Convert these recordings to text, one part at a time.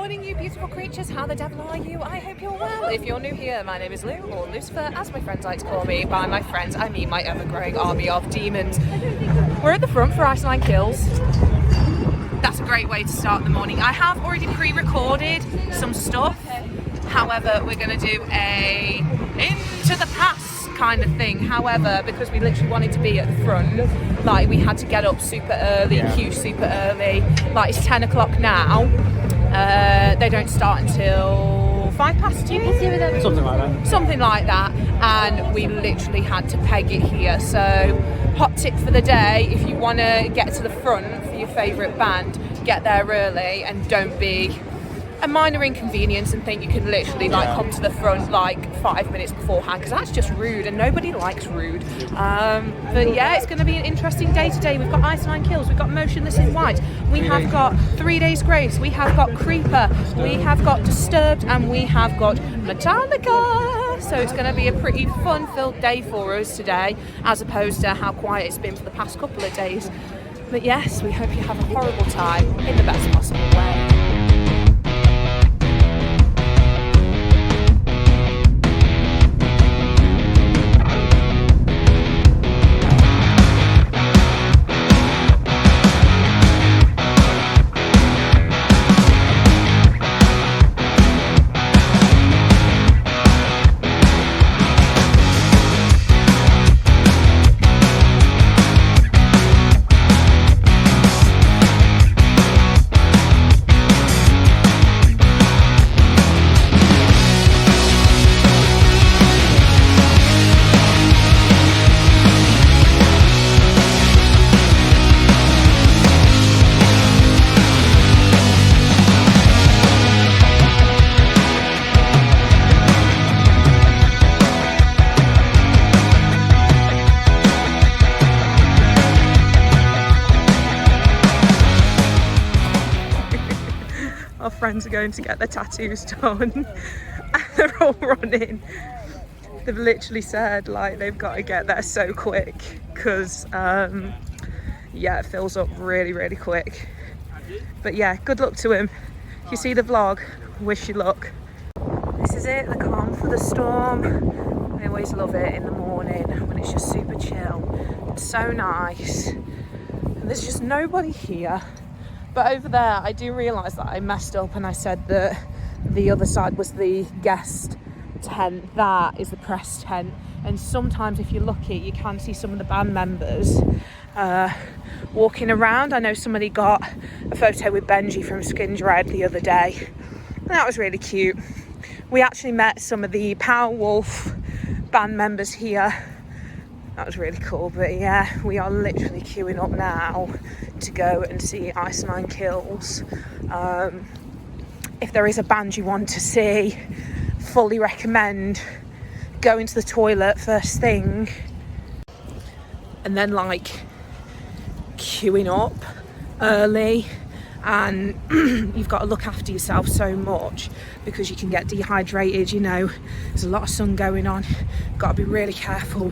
morning, you beautiful creatures. How the devil are you? I hope you're well. If you're new here, my name is Lou, or Lucifer, as my friends like to call me. By my friends, I mean my ever-growing army of demons. We're at the front for Iceland Kills. That's a great way to start the morning. I have already pre-recorded some stuff. However, we're going to do a into the past kind of thing. However, because we literally wanted to be at the front, like we had to get up super early, queue super early. Like it's 10 o'clock now. They don't start until 2:05. Something like that. Something like that. And we literally had to peg it here. So, hot tip for the day: if you want to get to the front for your favourite band, get there early and don't be a minor inconvenience and think you can literally come to the front like 5 minutes beforehand, because that's just rude and nobody likes rude. But yeah, it's going to be an interesting day today. We've got Iceland Kills, we've got Motionless in White, we have got 3 Days Grace, we have got Creeper, we have got Disturbed, and we have got Metallica. So it's going to be a pretty fun-filled day for us today, as opposed to how quiet it's been for the past couple of days. But yes, we hope you have a horrible time in the best possible way. Our friends are going to get their tattoos done and they're all running. They've literally said like they've got to get there so quick because yeah, it fills up really quick. But yeah, good luck to him. If you see the vlog, wish you luck. This is it, the calm for the storm. I always love it in the morning when it's just super chill. It's so nice. And there's just nobody here. But over there, I do realise that I messed up and I said that the other side was the guest tent. That is the press tent. And sometimes if you're lucky, you can see some of the band members walking around. I know somebody got a photo with Benji from Skin Dread the other day. And that was really cute. We actually met some of the Powerwolf band members here. That was really cool. But yeah, we are literally queuing up now to go and see Iceland Kills. If there is a band you want to see, fully recommend going to the toilet first thing and then like queuing up early, and you've got to look after yourself so much because you can get dehydrated, you know, there's a lot of sun going on, got to be really careful.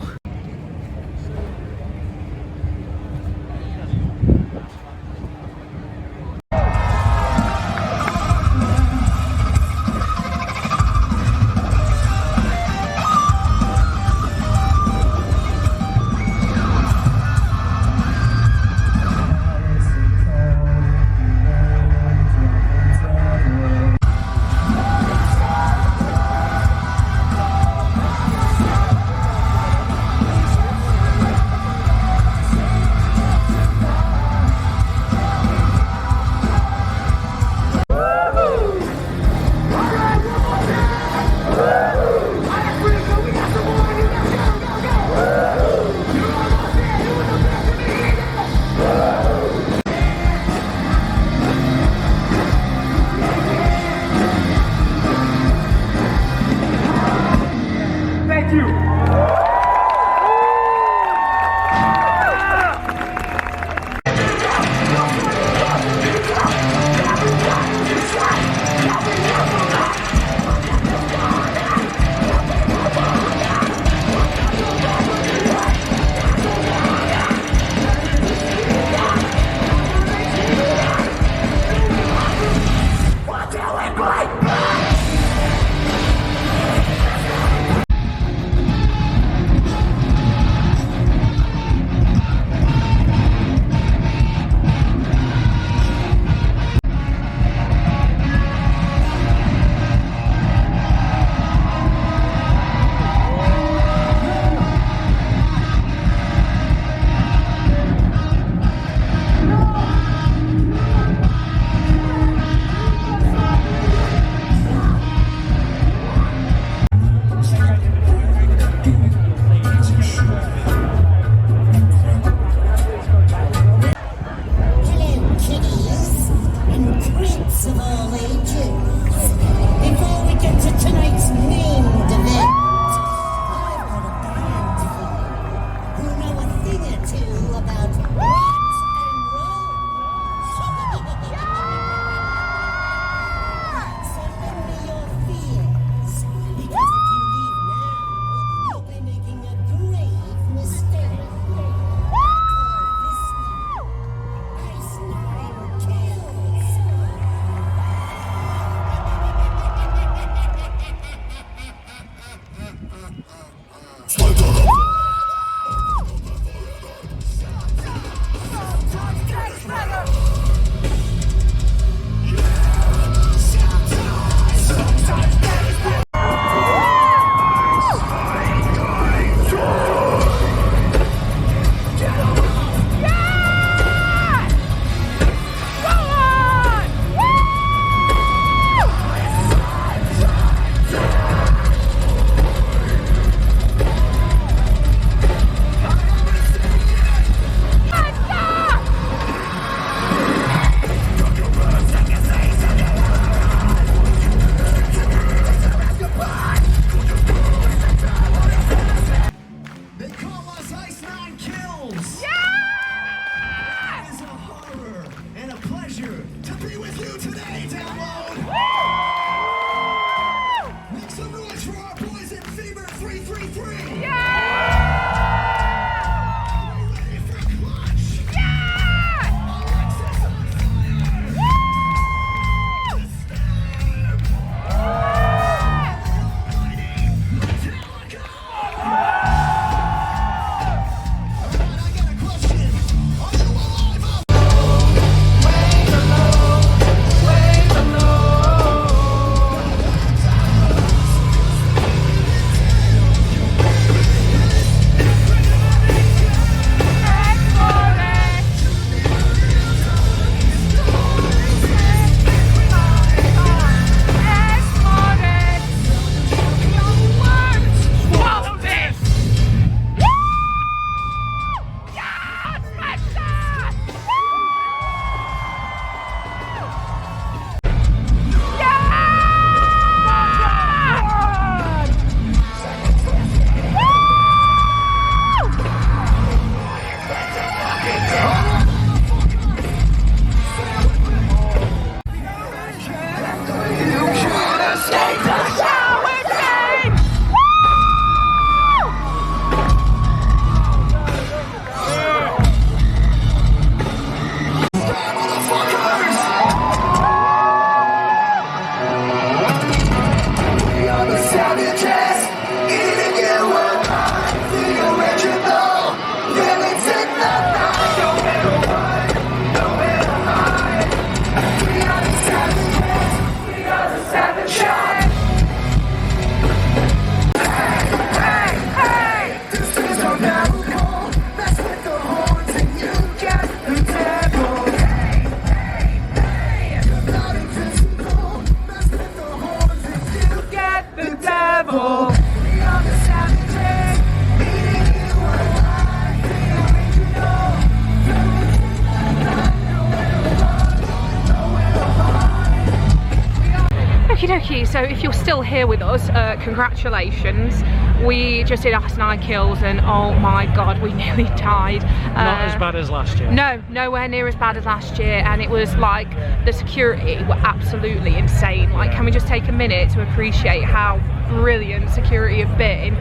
dokie, so if you're still here with us, congratulations. We just did asinine kills and oh my god, we nearly died. Not as bad as last year. No, nowhere near as bad as last year, and it was like the security were absolutely insane. Like, can we just take a minute to appreciate how brilliant security have been?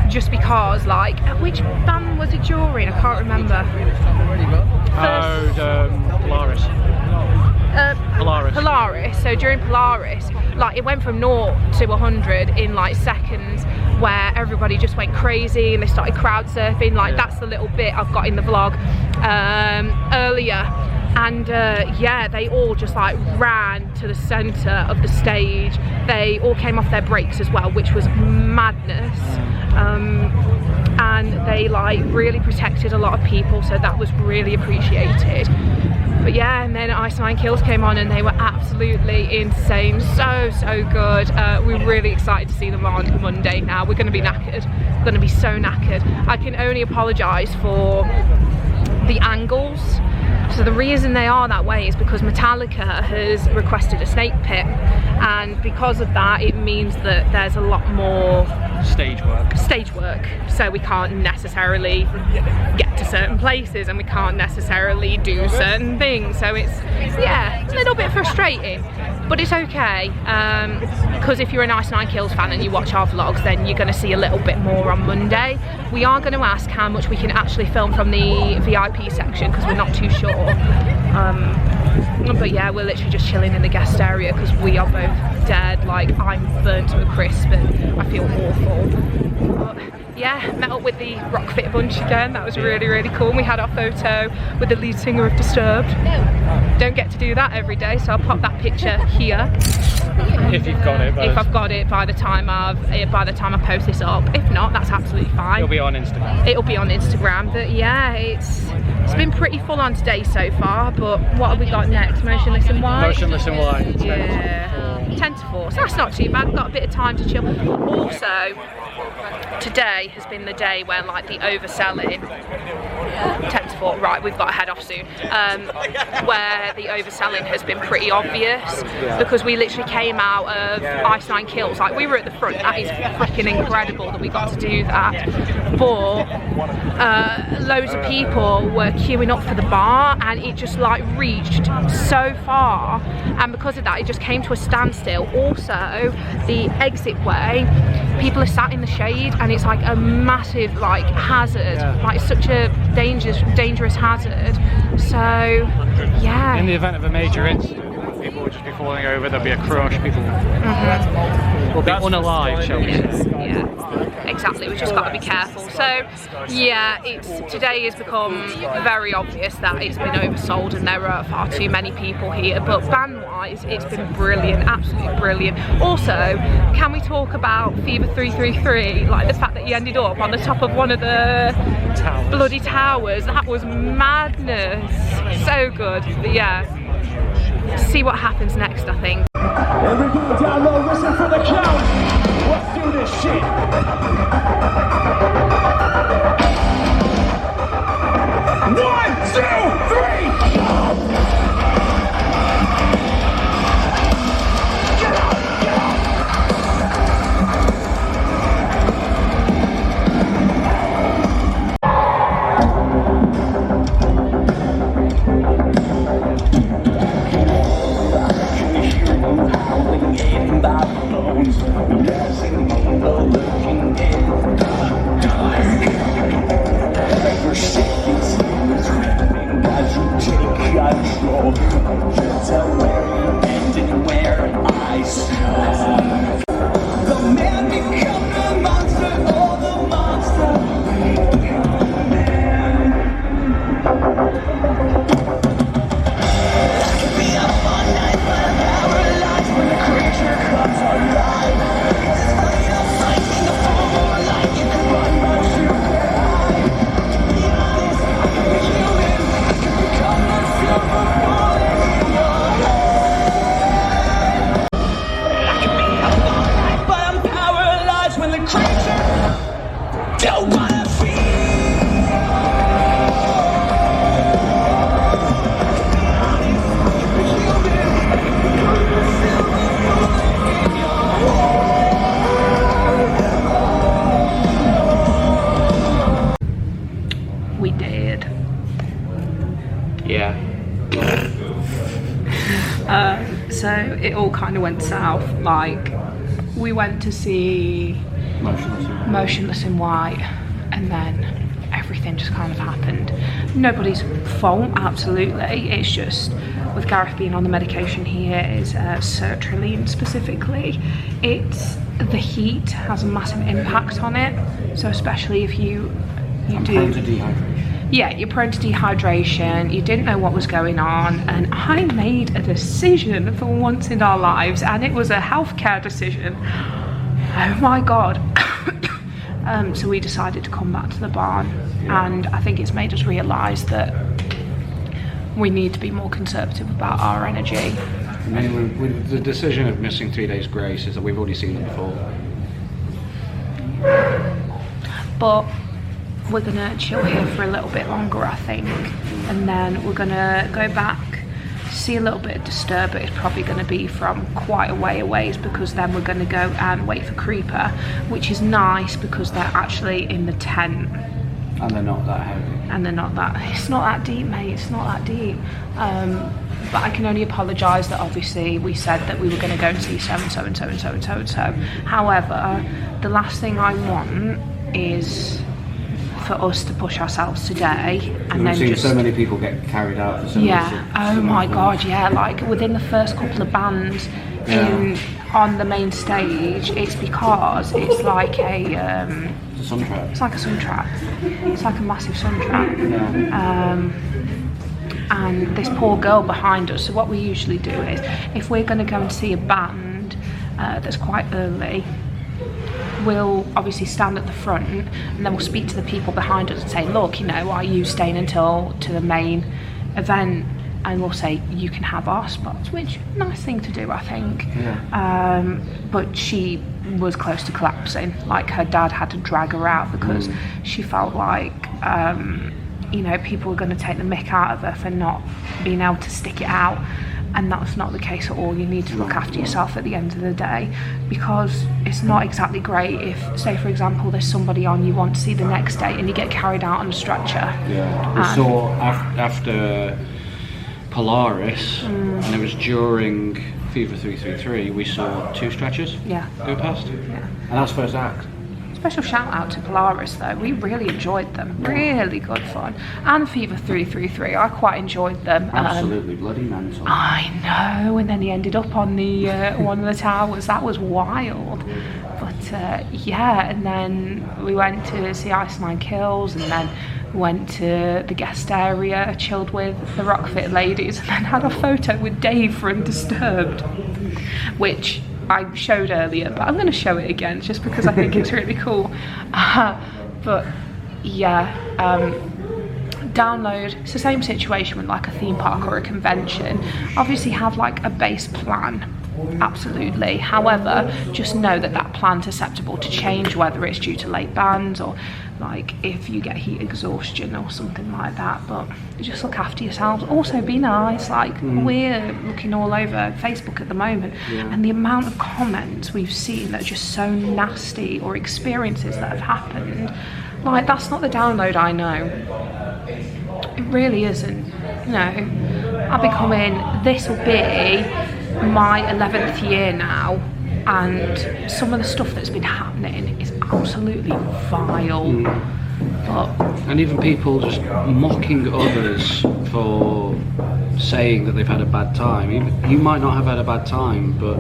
Just because, like, which band was it during? I can't remember. Polaris. Polaris. So during Polaris, like, it went from 0 to 100 in like seconds, where everybody just went crazy and they started crowd surfing. Like, that's the little bit I've got in the vlog earlier. And yeah, they all just like ran to the center of the stage. They all came off their brakes as well, which was madness. And they like really protected a lot of people, so that was really appreciated. But yeah, and then Ice9 Kills came on and they were absolutely insane. So good. We're really excited to see them on Monday now. We're going to be knackered. We're going to be so knackered. I can only apologise for the angles. So the reason they are that way is because Metallica has requested a snake pit, and because of that it means that there's a lot more stage work, so we can't necessarily get to certain places and we can't necessarily do certain things, so it's, yeah, a little bit frustrating, but it's okay, because if you're an Ice9 Kills fan and you watch our vlogs, then you're going to see a little bit more on Monday. We are going to ask how much we can actually film from the VIP section because we're not too sure. But yeah, we're literally just chilling in the guest area because we are both dead. Like, I'm burnt to a crisp and I feel awful. But yeah, met up with the Rockfit bunch again. That was really cool. And we had our photo with the lead singer of Disturbed. Don't get to do that every day, so I'll pop that picture here. If you've got it. If I've got it by the time I post this up. If not, that's absolutely fine. It'll be on Instagram. It'll be on Instagram. But yeah, it's been pretty full on today so far. But what have we got next? Motionless in White. Motionless in White. Yeah. 10 to 4. So that's not too bad. We've got a bit of time to chill. Also, today has been the day where like the overselling 10 to 4, right, we've got to head off soon, where the overselling has been pretty obvious, because we literally came out of Ice9 Kills, like we were at the front. That is freaking incredible that we got to do that, but loads of people were queuing up for the bar and it just like reached so far, and because of that it just came to a standstill. Also, the exit way, people are sat in the shade and it's like a massive like hazard, like such a dangerous hazard. So yeah, in the event of a major incident, people will just be falling over, there'll be a crush, people will be unalive, shall we say. Yeah, exactly, we've just got to be careful. So yeah, today has become very obvious that it's been oversold and there are far too many people here, but band wise it's been brilliant, absolutely brilliant. Also, can we talk about Fever 333, like the fact that he ended up on the top of one of the bloody towers? That was madness, so good. But yeah, see what happens next, I think. Everybody down low, listen for the count. Let's do this shit. 1, 2, 3. So it all kind of went south. Like, we went to see Motionless in White, and then everything just kind of happened. Nobody's fault, absolutely. It's just with Gareth being on the medication he is, sertraline specifically, it's the heat has a massive impact on it. So especially if you do. Prone to dehydration. Yeah, you're prone to dehydration, you didn't know what was going on, and I made a decision for once in our lives, and it was a healthcare decision. Oh my god. So we decided to come back to the barn, and I think it's made us realise that we need to be more conservative about our energy. I mean, with the decision of missing 3 days grace is that we've already seen them before. But we're gonna chill here for a little bit longer, I think, and then we're gonna go back, see a little bit of Disturb, but it's probably gonna be from quite a way away, because then we're gonna go and wait for Creeper, which is nice because they're actually in the tent. And they're not that heavy. And they're not that, it's not that deep, mate, it's not that deep. But I can only apologise that obviously we said that we were going to go and see so and so and so and so and so and so. However, the last thing I want is for us to push ourselves today and We've then seen just so many people get carried out for so oh my god, yeah, like within the first couple of bands on the main stage, it's because it's like a it's a sun trap. It's like a sun trap. It's like a massive sun trap. Yeah. And this poor girl behind us, so what we usually do is, if we're going to go and see a band that's quite early, we'll obviously stand at the front, and then we'll speak to the people behind us and say, look, you know, are you staying until to the main event? And we'll say, you can have our spots, which nice thing to do, I think. Yeah. But she was close to collapsing. Like, her dad had to drag her out because she felt like you know, people were going to take the mick out of her for not being able to stick it out, and that's not the case at all. You need to look after yourself at the end of the day, because it's not exactly great if, say for example, there's somebody on you want to see the next day and you get carried out on a stretcher. Yeah, we saw after Polaris, and it was during Fever 333, we saw 2 stretchers go past. Yeah. And that's first act. Special shout out to Polaris though, we really enjoyed them, really good fun. And Fever 333, I quite enjoyed them. Absolutely bloody mental. I know, and then he ended up on the one of the towers, that was wild. But yeah, and then we went to see Ice9 Kills, and then went to the guest area, chilled with the Rockfit ladies, and then had a photo with Dave from Disturbed, which I showed earlier, but I'm going to show it again just because I think it's really cool. But yeah, download, it's the same situation with like a theme park or a convention. Obviously have like a base plan, absolutely. However, just know that that plan's susceptible to change, whether it's due to late bands or like if you get heat exhaustion or something like that. But just look after yourselves. Also be nice, like we're looking all over Facebook at the moment, and the amount of comments we've seen that are just so nasty, or experiences that have happened, like that's not the download I know. It really isn't. You know, I'll be coming, this will be my 11th year now, and some of the stuff that's been happening is absolutely vile. And even people just mocking others for saying that they've had a bad time. You might not have had a bad time, but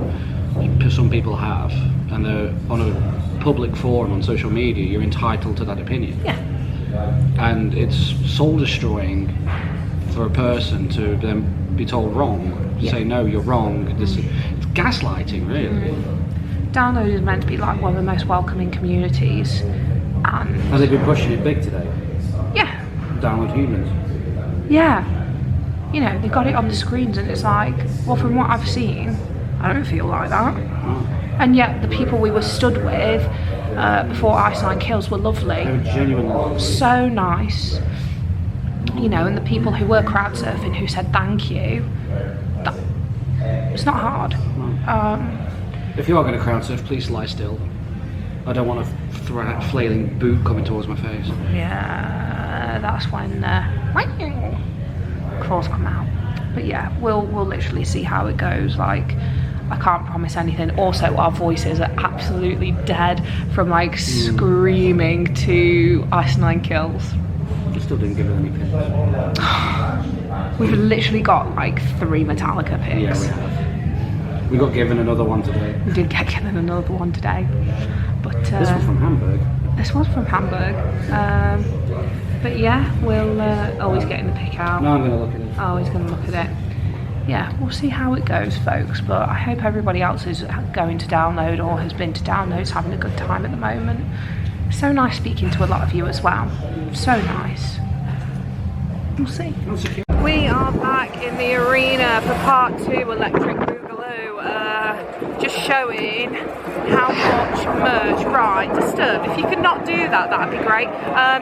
some people have, and they're on a public forum on social media. You're entitled to that opinion. Yeah. And it's soul destroying for a person to then be told wrong, say no, you're wrong. It's gaslighting, really. Download is meant to be like one of the most welcoming communities, and Has they been pushing it big today? yeah, Download humans. yeah, you know, they got it on the screens, and it's like, well, from what I've seen, I don't feel like that. And yet the people we were stood with before Ice9 Kills were lovely. They were genuinely So nice, you know, and the people who were crowd surfing who said thank you, that, it's not hard. If you are going to crowd surf, please lie still. I don't want a flailing boot coming towards my face. Yeah, that's when claws come out. But yeah, we'll literally see how it goes. Like, I can't promise anything. Also, our voices are absolutely dead from like screaming to Ice 9 Kills. You still didn't give it any picks. We've literally got like 3 Metallica picks. Yeah, we have. We got given another one today. We did get given another one today. But this was from Hamburg. This was from Hamburg. But yeah, we'll always getting the pick out. No, I'm going to look at it. Always going to look at it. Yeah, we'll see how it goes, folks. But I hope everybody else is going to download or has been to download, is having a good time at the moment. So nice speaking to a lot of you as well. So nice. We'll see. We are back in the arena for part 2 Electric Boogaloo. Just showing how much merch, right, Disturb, if you could not do that, that'd be great.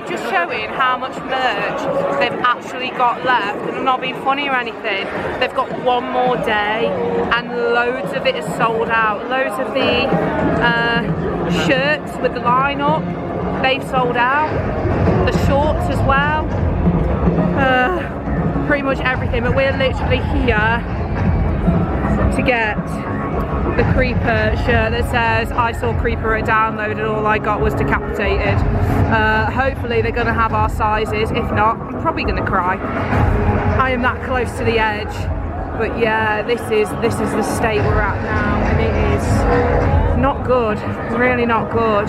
Just showing how much merch they've actually got left, and I'm not being funny or anything. They've got one more day and loads of it is sold out. Loads of the shirts with the line up, they've sold out. The shorts as well. Pretty much everything, but we're literally here to get the Creeper shirt that says I saw Creeper at download and all I got was decapitated. Hopefully they're going to have our sizes. If not, I'm probably going to cry. I am that close to the edge. But yeah, this is the state we're at now, and it is not good. Really not good.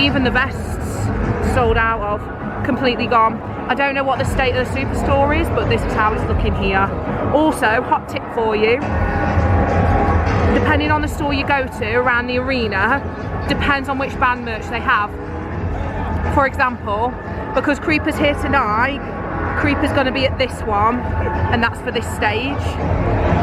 Even the vests sold out of, completely gone. I don't know what the state of the superstore is, but this is how it's looking here. Also, hot tip for you. Depending on the store you go to around the arena, depends on which band merch they have. For example, because Creeper's here tonight, Creeper's going to be at this one, and that's for this stage.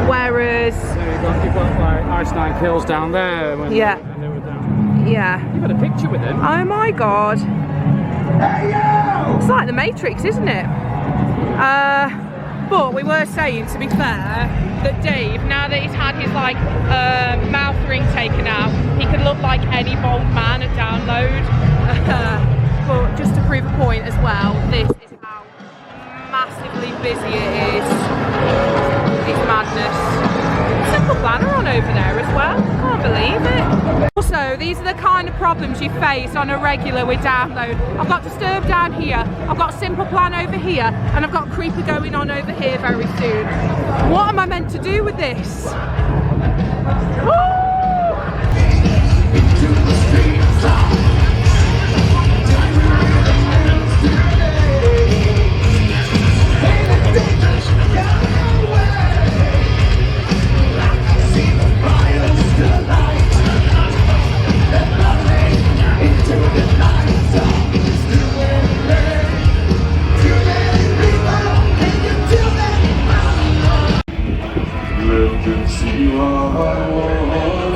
Whereas... So you've got like Ice 9 Kills down there. When yeah. They were down. Yeah. You've got a picture with him. Oh my god. It's like the Matrix, isn't it? But we were saying, to be fair, that Dave, now that he's had his like mouth ring taken out, he could look like any bald man at download. But just to prove a point as well, this is how massively busy it is. It's madness. Simple Planner on over there as well. Can't believe it. Also, these are the kind of problems you face on a regular with download. I've got Disturb down here, I've got Simple Plan over here, and I've got Creeper going on over here very soon. What am I meant to do with this? Look and see what I want.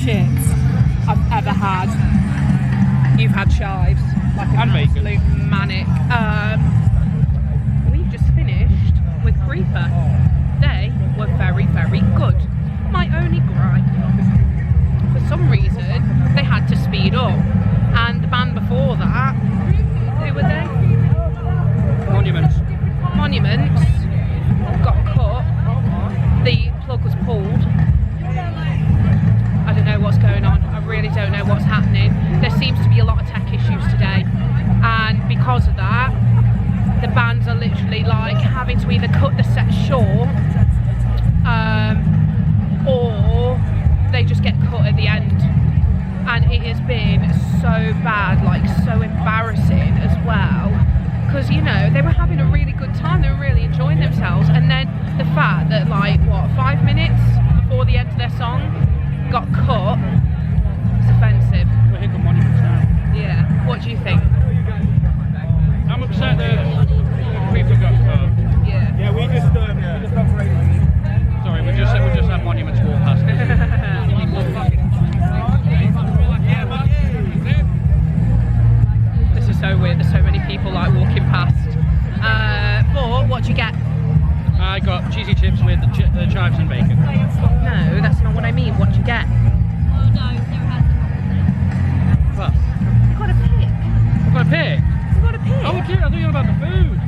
chips I've ever had. You've had chives, like an absolute manic. We've just finished with Creeper. They were very, very good. My only gripe, for some reason, they had to speed up. And the band before that, who were they? Monuments got cut. The plug was pulled. I don't know what's going on. I really don't know what's happening. There seems to be a lot of tech issues today, and because of that, the bands are literally like having to either cut the set short, or they just get cut at the end. And it has been so bad, like so embarrassing as well, because you know they were having a really good time, they were really enjoying themselves, and then the fact that like what 5 minutes before the end of their song got cut, it's offensive. We're hitting Monuments now. Yeah. What do you think? I'm upset that Creeper got cut. Yeah. Yeah, we just operated. Sorry, we just had Monuments walk past us. This is so weird. There's so many people like walking past. But what do you get? I got cheesy chips with the chives and bacon. No, that's not what I mean. What do you get? What? You got a pig. I've got a pig. You got a pig. Oh, dear, I thought you were about the food.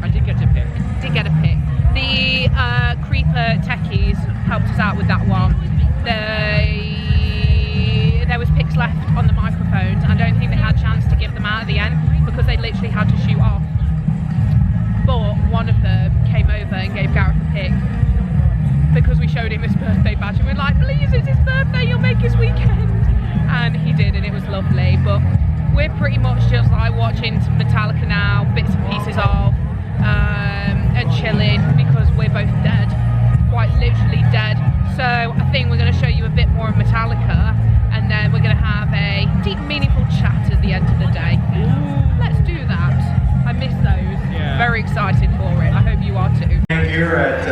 I did get a pig. Did get a pick. The Creeper techies helped us out with that one. There was picks left on the microphones. I don't think they had a chance to give them out at the end because they literally had to shoot off. But one of them came over and gave Gareth a pick because we showed him his birthday badge and we were like, please, it's his birthday, you'll make his weekend. And he did, and it was lovely. But we're pretty much just like watching Metallica now, bits and pieces of, and chilling because we're both dead, quite literally dead. So I think we're going to show you a bit more of Metallica, and then we're going to have a deep, meaningful chat at the end of the day. Let's do that. I miss those. Yeah. Very excited for it. I hope you are too. Here at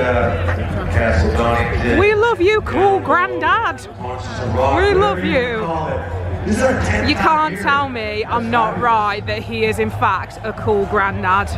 Castle Donington. We love you, cool granddad. We love you. You can't tell me I'm not right that he is in fact a cool granddad.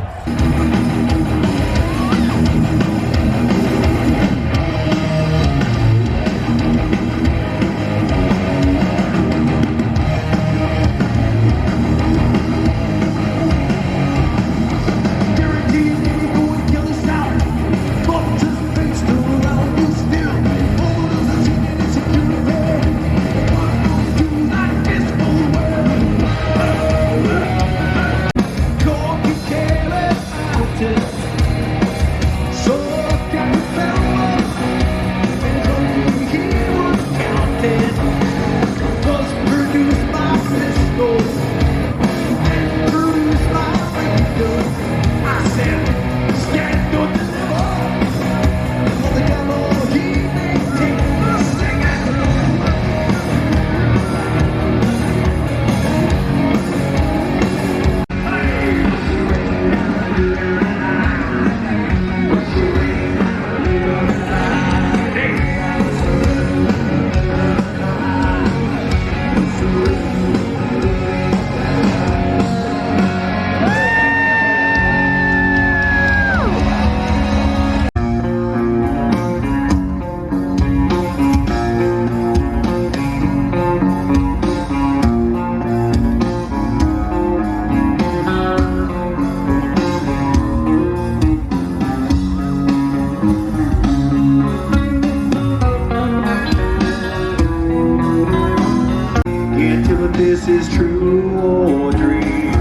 This is true or dream.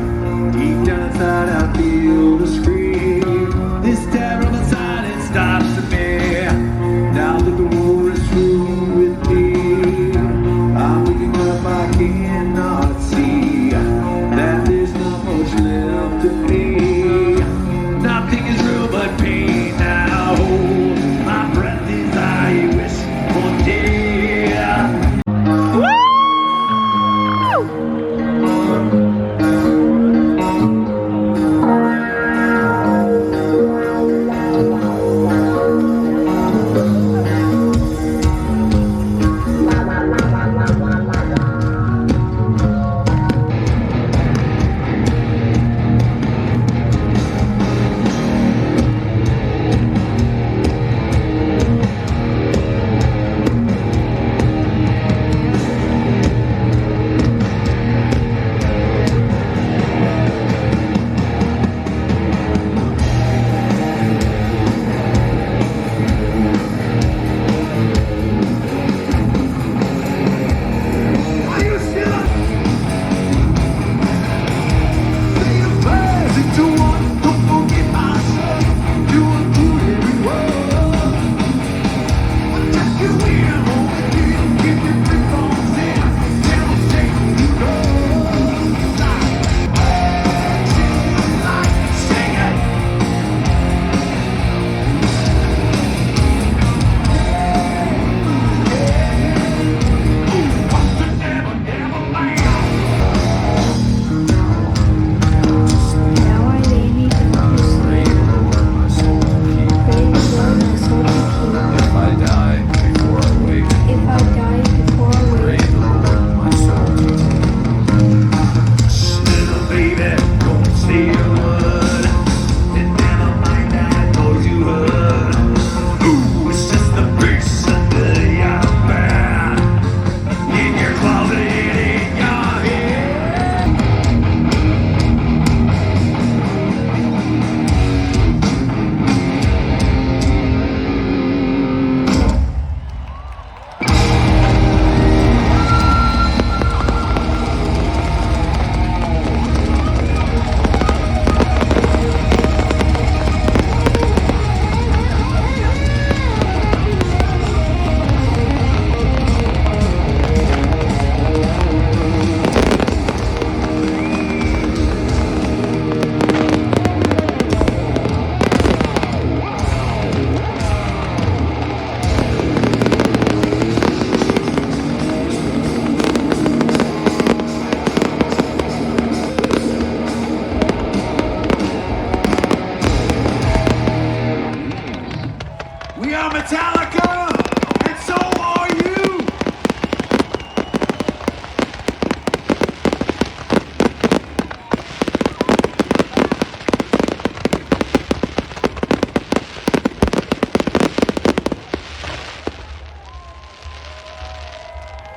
Deep down inside I feel the scream. This terrible silence stops to me. Now that the war is through with me, I'm looking up, I cannot see that there's not much left of me. Nothing is real but pain now. My breath is I wish one day.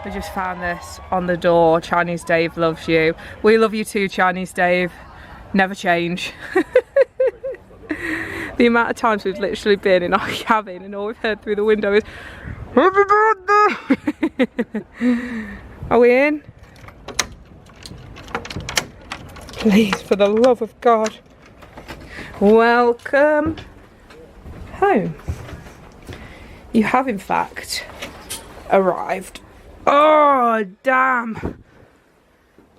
We just found this on the door. Chinese Dave loves you. We love you too, Chinese Dave. Never change. The amount of times we've literally been in our cabin and all we've heard through the window is Happy birthday! Are we in? Please, for the love of God. Welcome home. You have in fact arrived. Oh, damn.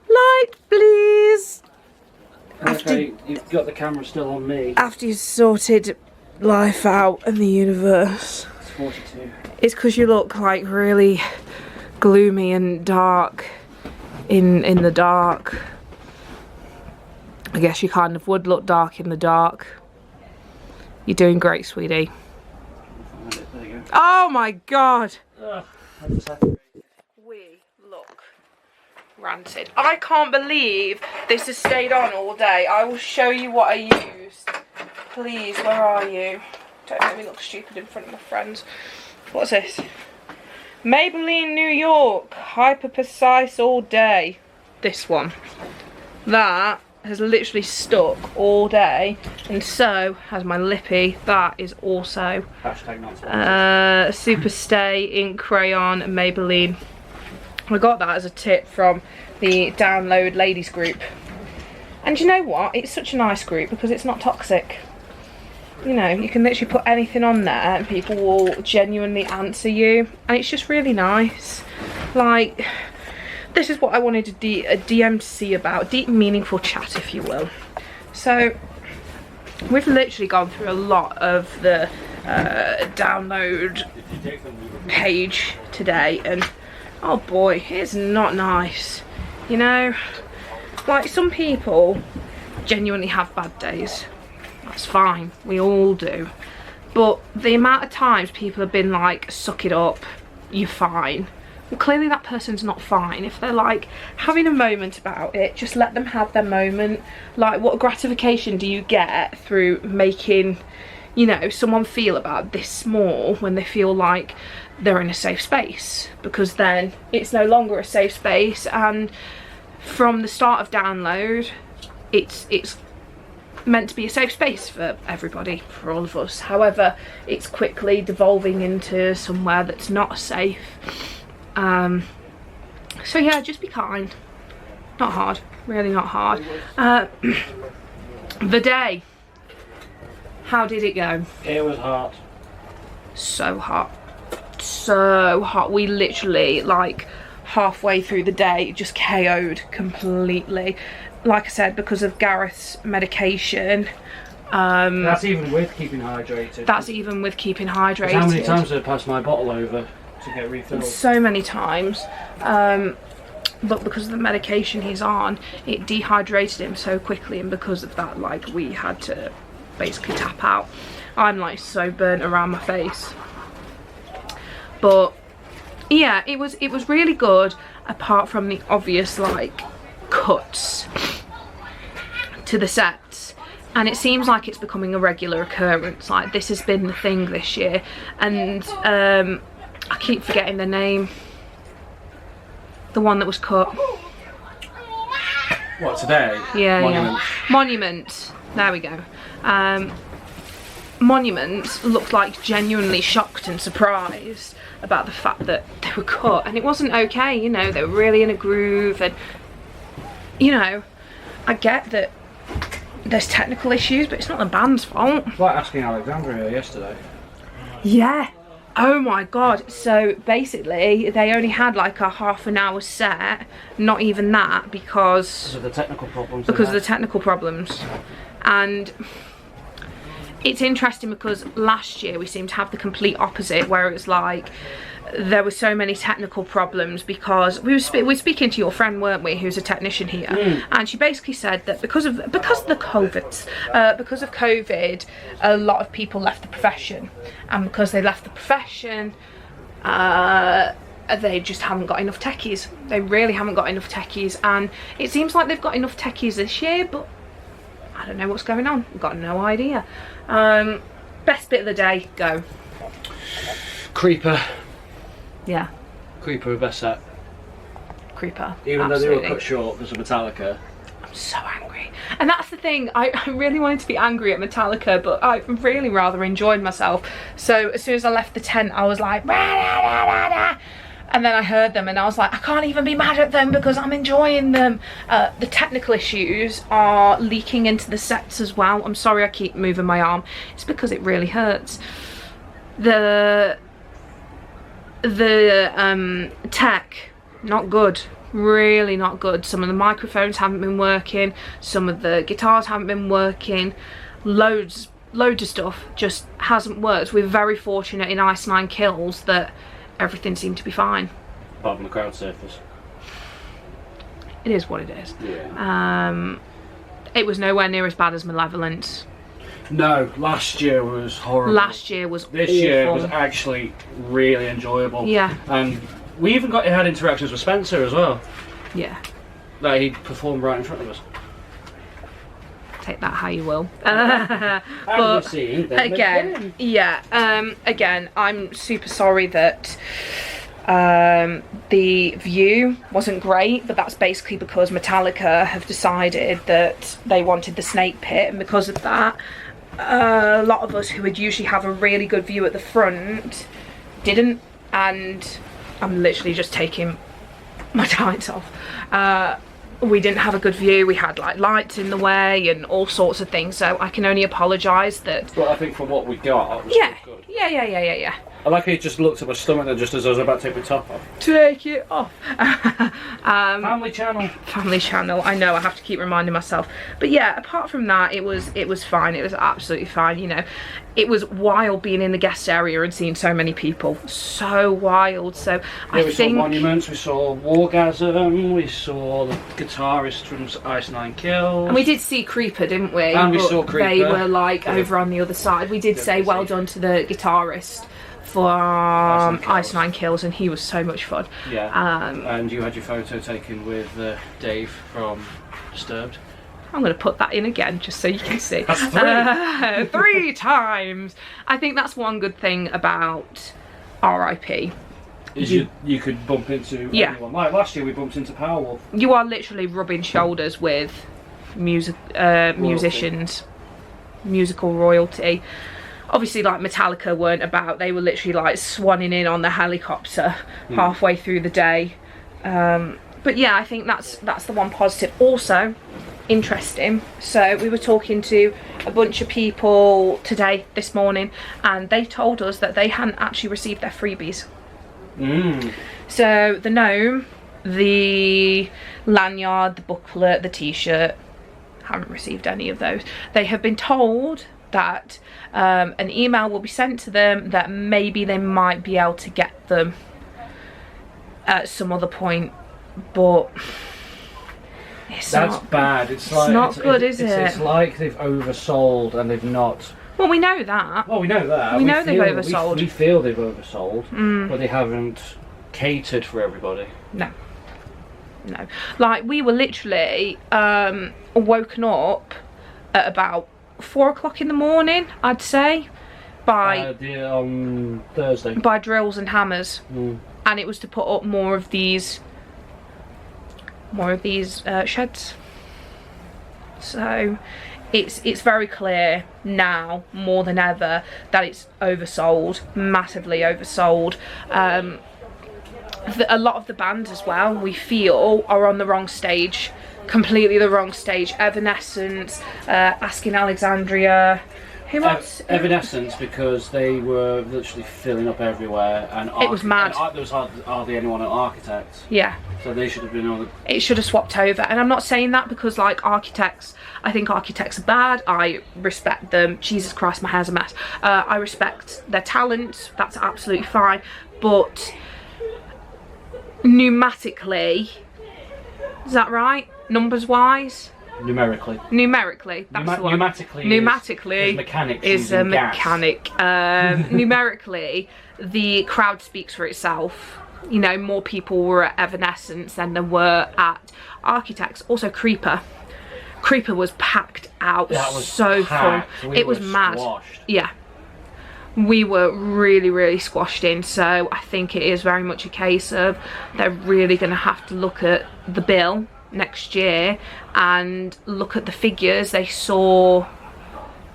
Light, please. Okay, you've got the camera still on me. After you've sorted life out and the universe. It's 42. It's because you look like really gloomy and dark in the dark. I guess you kind of would look dark in the dark. You're doing great, sweetie. There you go. Oh my God. We look ranted. I can't believe this has stayed on all day. I will show you what I used. Please, where are you? Don't make me look stupid in front of my friends. What's this? Maybelline New York. Hyper Precise All Day. This one. That has literally stuck all day, and so has my lippy. That is also Super Stay Ink Crayon Maybelline. I got that as a tip from the Download Ladies group, and you know what, it's such a nice group because it's not toxic. You know, you can literally put anything on there and people will genuinely answer you, and it's just really nice. Like, this is what I wanted a DM to see about, deep meaningful chat, if you will. So we've literally gone through a lot of the download page today, and oh boy, it's not nice. You know, like, some people genuinely have bad days. That's fine, we all do. But the amount of times people have been like, suck it up, you're fine. Well, clearly that person's not fine. If they're like having a moment about it, just let them have their moment. Like, what gratification do you get through making, you know, someone feel about this small when they feel like they're in a safe space? Because then it's no longer a safe space, and from the start of Download, it's meant to be a safe space for everybody, for all of us. However, it's quickly devolving into somewhere that's not safe. So yeah, just be kind. Not hard, really not hard. The day, how did it go? It was hot. So hot, so hot. We literally, like, halfway through the day just KO'd completely. Like I said, because of Gareth's medication. That's even with keeping hydrated. That's even with keeping hydrated. How many times did I pass my bottle over to get refilled? So many times. But because of the medication he's on, it dehydrated him so quickly, and because of that, like, we had to basically tap out. I'm like so burnt around my face. But yeah, it was really good, apart from the obvious, like, cuts to the sets. And it seems like it's becoming a regular occurrence. Like, this has been the thing this year, and I keep forgetting the name. The one that was cut. What, today? Yeah, Monument. yeah. Monument. There we go. Monument looked like genuinely shocked and surprised about the fact that they were cut, and it wasn't okay. You know, they were really in a groove, and you know, I get that there's technical issues, but it's not the band's fault. It's like asking Alexandria yesterday. Yeah. Oh my God. So basically they only had like a half an hour set, not even that, because of the technical problems. Because of the technical problems. And it's interesting because last year we seemed to have the complete opposite, where it was like there were so many technical problems because we were speaking to your friend, weren't we, who's a technician here, and she basically said that because of the COVID, a lot of people left the profession, and because they left the profession, they just haven't got enough techies. They really haven't got enough techies, and it seems like they've got enough techies this year, but I don't know what's going on. I've got no idea. Best bit of the day, go. Creeper. Yeah. Creeper, best set. Creeper. Even though they absolutely. were cut short because of Metallica. I'm so angry. And that's the thing, I really wanted to be angry at Metallica, but I really rather enjoyed myself. So as soon as I left the tent, I was like, rah, rah, rah, rah, rah. And then I heard them and I was like, I can't even be mad at them because I'm enjoying them. The technical issues are leaking into the sets as well. I'm sorry I keep moving my arm. It's because it really hurts. The tech, not good. Really not good. Some of the microphones haven't been working. Some of the guitars haven't been working. Loads of stuff just hasn't worked. We're very fortunate in Ice 9 Kills that everything seemed to be fine. Apart from the crowd surface. It is what it is. Yeah. It was nowhere near as bad as Malevolent. No, last year was horrible. Last year was This awful. year was actually really enjoyable. Yeah. And we even had interactions with Spencer as well. Yeah. Like he performed right in front of us. Take that how you will. And But we've seen them again, again. yeah. Again, I'm super sorry that the view wasn't great, but that's basically because Metallica have decided that they wanted the snake pit, and because of that, a lot of us who would usually have a really good view at the front didn't, and I'm literally just taking my tights off. We didn't have a good view. We had like lights in the way and all sorts of things, so I can only apologise that. But I think from what we got, it was Yeah, good. yeah. I like how he just looked at my stomach and just as I was about to take my top off. Take it off. Family channel. Family channel. I know, I have to keep reminding myself. But yeah, apart from that, it was fine. It was absolutely fine. You know, it was wild being in the guest area and seeing so many people. So wild. So Yeah, I we think saw Monuments, we saw Wargasm, we saw the guitarist from Ice 9 Kills. and we did see Creeper, didn't we? And we But saw Creeper. They were like Yeah. over on the other side. We did say well done to the guitarist for Ice 9 Kills, and he was so much fun. Yeah. And you had your photo taken with Dave from Disturbed. I'm going to put that in again just so you can see. That's 3. 3 times. I think that's one good thing about RIP. Is you could bump into Yeah. anyone. Like last year we bumped into Powerwolf. You are literally rubbing shoulders with musicians, musical royalty. Obviously, like Metallica weren't about. They were literally like swanning in on the helicopter halfway through the day. But yeah, I think that's the one positive. Also, interesting. So we were talking to a bunch of people this morning, and they told us that they hadn't actually received their freebies. So the gnome, the lanyard, the booklet, the t-shirt, haven't received any of those. They have been told that an email will be sent to them that maybe they might be able to get them at some other point, but it's not bad. It's like not good, is it? It's like they've oversold and they've not. Well, we know that. Well, we know that. We know they've oversold. We feel they've oversold, but they haven't catered for everybody. No. Like, we were literally woken up at about 4 o'clock in the morning, I'd say, by Thursday. by drills and hammers, and it was to put up more of these sheds. So it's very clear now more than ever that it's oversold, massively oversold. A lot of the bands as well, we feel, are on the wrong stage, completely the wrong stage. Evanescence, Asking Alexandria, who else? Evanescence, because they were literally filling up everywhere, and It was mad. And there was hardly anyone at Architects, Yeah. so they should have been on. It should have swapped over, and I'm not saying that because, like, Architects, I think Architects are bad. I respect them. Jesus Christ, my hair's a mess. I respect their talent. That's absolutely fine, but pneumatically, is that right? Numbers wise? Numerically, that's the one. Pneumatically is mechanics is a using gas. mechanic. Numerically, the crowd speaks for itself. You know, more people were at Evanescence than there were at Architects. Also, Creeper was packed out. That was so packed. full. We It was were mad. squashed. Yeah. we were really squashed in. So I think it is very much a case of they're really going to have to look at the bill next year and look at the figures they saw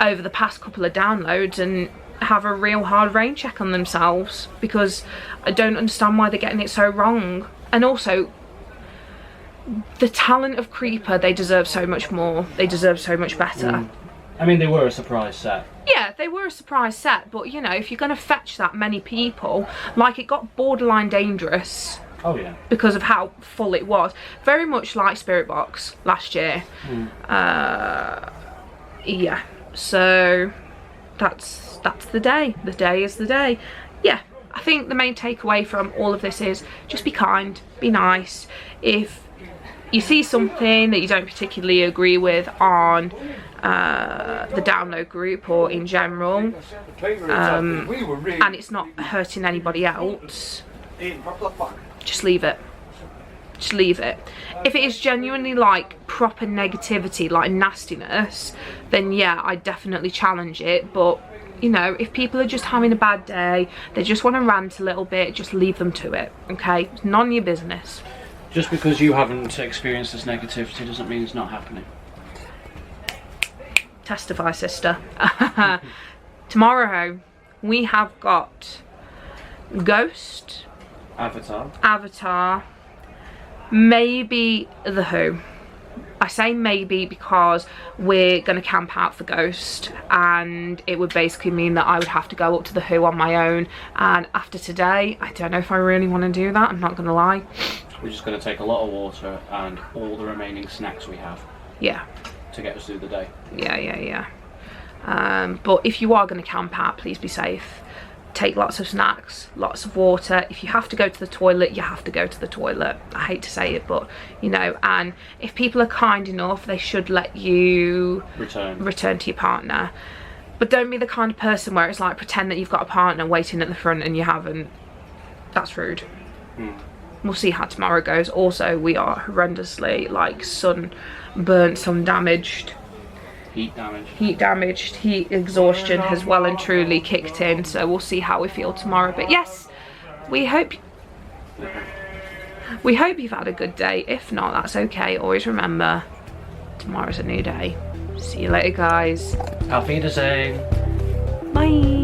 over the past couple of downloads and have a real hard rain check on themselves, because I don't understand why they're getting it so wrong. And also, the talent of Creeper, they deserve so much more. They deserve so much better. I mean, they were a surprise set. Yeah, they were a surprise set, but you know, if you're going to fetch that many people, like, it got borderline dangerous. Oh yeah. Because of how full it was. Very much like Spirit Box last year. Yeah, so that's the day. The day is the day. Yeah, I think the main takeaway from all of this is just be kind, be nice. If you see something that you don't particularly agree with on the download group or in general, and it's not hurting anybody else, just leave it. Just leave it. If it is genuinely like proper negativity, like nastiness, then yeah, I definitely challenge it. But you know, if people are just having a bad day, they just want to rant a little bit, just leave them to it, okay? It's none of your business. Just because you haven't experienced this negativity doesn't mean it's not happening. Testify, sister. Tomorrow we have got Ghost, Avatar, maybe The Who. I say maybe because we're going to camp out for Ghost, and it would basically mean that I would have to go up to The Who on my own, and after today I don't know if I really want to do that, I'm not going to lie. We're just going to take a lot of water and all the remaining snacks we have. Yeah. To get us through the day. Yeah. But if you are going to camp out, please be safe. Take lots of snacks, lots of water. If you have to go to the toilet, you have to go to the toilet. I hate to say it, but you know, and if people are kind enough, they should let you return to your partner. But don't be the kind of person where it's like, pretend that you've got a partner waiting at the front and you haven't. That's rude. We'll see how tomorrow goes. Also, we are horrendously like sunburnt, sun damaged. Heat damaged, heat exhaustion has well and truly kicked in, so we'll see how we feel tomorrow. But yes, we hope you've had a good day. If not, that's okay. Always remember, tomorrow's a new day. See you later, guys. Auf Wiedersehen. Bye.